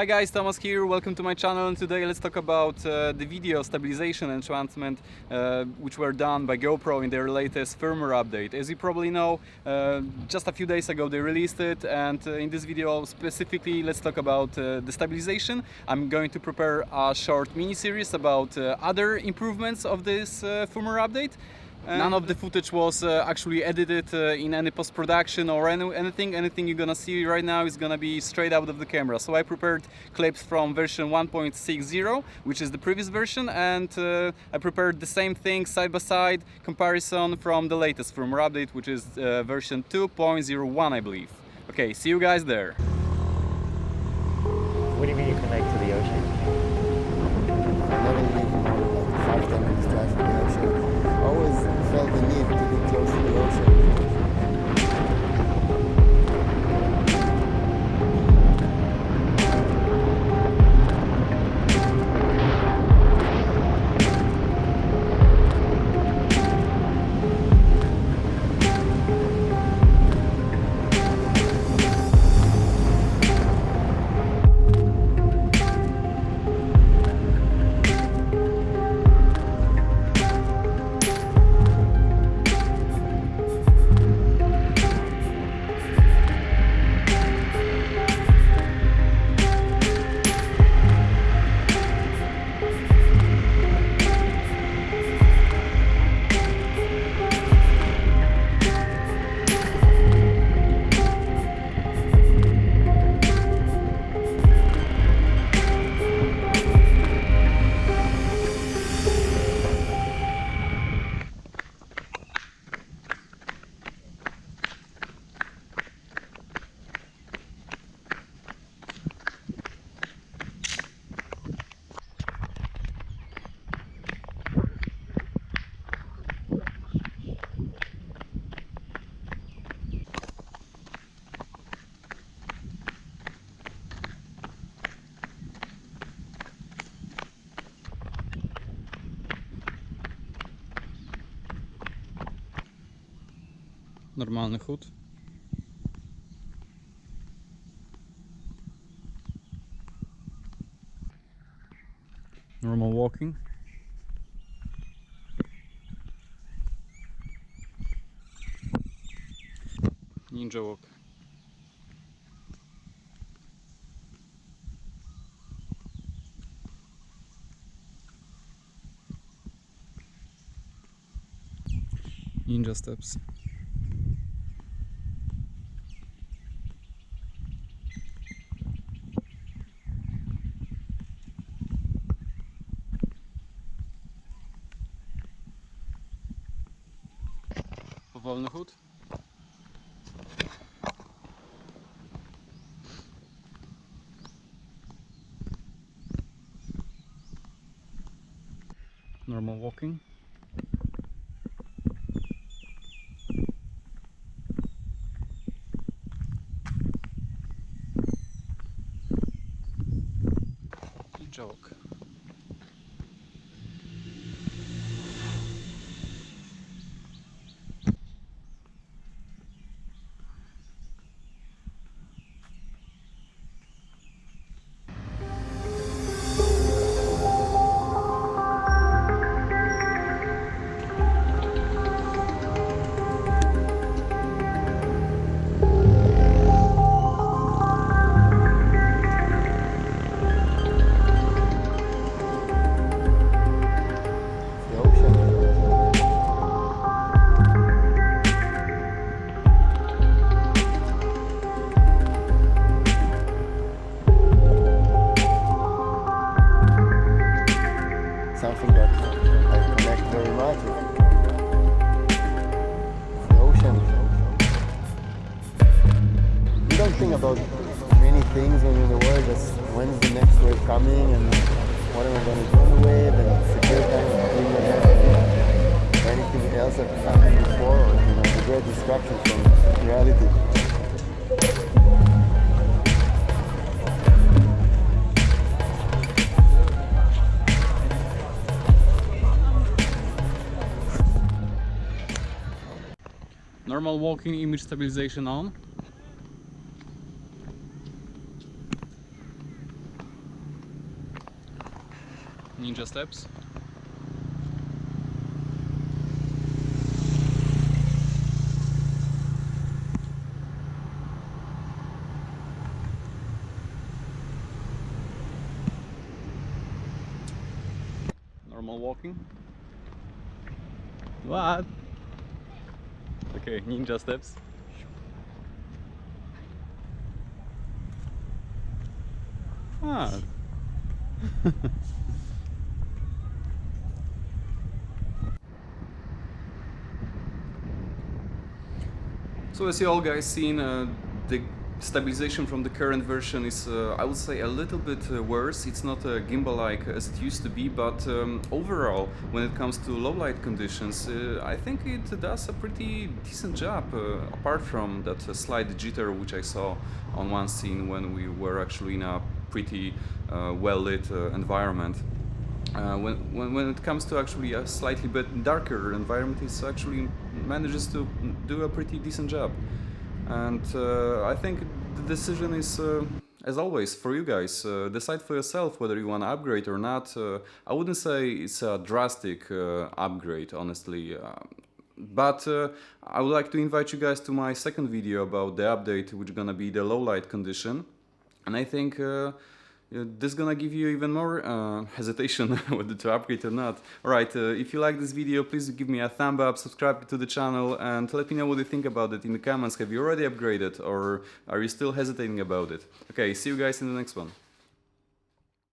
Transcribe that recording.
Hi guys, Thomas here, welcome to my channel, and today let's talk about the video stabilization enhancement which were done by GoPro in their latest firmware update. As you probably know, just a few days ago they released it, and in this video specifically let's talk about the stabilization. I'm going to prepare a short mini-series about other improvements of this firmware update. None of the footage was actually edited in any post-production or anything. Anything you're gonna see right now is gonna be straight out of the camera. So I prepared clips from version 1.60, which is the previous version, and I prepared the same thing side by side comparison from the latest firmware update, which is version 2.01, I believe. Okay, see you guys there. What do you mean you connect to the ocean? I never leave more than 5-10 minutes drive from the ocean. I always felt the need to be close to the ocean. Normalny chód. Normal walking. Ninja walk. Ninja steps. Powolny chód. Normal walking. Ninja walk. Something that I connect very much with the ocean. You don't think about many things when you're in the world, just when's the next wave coming and what am I going to do on the wave, and it's a great time to clean your head or anything else that happened before, or the great distraction from reality. Normal walking, image stabilization on. Ninja steps. Normal walking. What? Okay, ninja steps. Ah. So as you all guys seen, the stabilization from the current version is, I would say, a little bit worse. It's not gimbal-like as it used to be, but overall, when it comes to low light conditions, I think it does a pretty decent job, apart from that slight jitter which I saw on one scene when we were actually in a pretty well-lit environment. When it comes to actually a slightly bit darker environment, it actually manages to do a pretty decent job. And I think the decision is, as always, for you guys. Decide for yourself whether you want to upgrade or not. I wouldn't say it's a drastic upgrade, honestly. But I would like to invite you guys to my second video about the update, which is gonna be the low light condition. And I think this is gonna give you even more hesitation whether to upgrade or not. Alright, if you like this video, please give me a thumb up, subscribe to the channel, and let me know what you think about it in the comments. Have you already upgraded, or are you still hesitating about it? Okay, see you guys in the next one.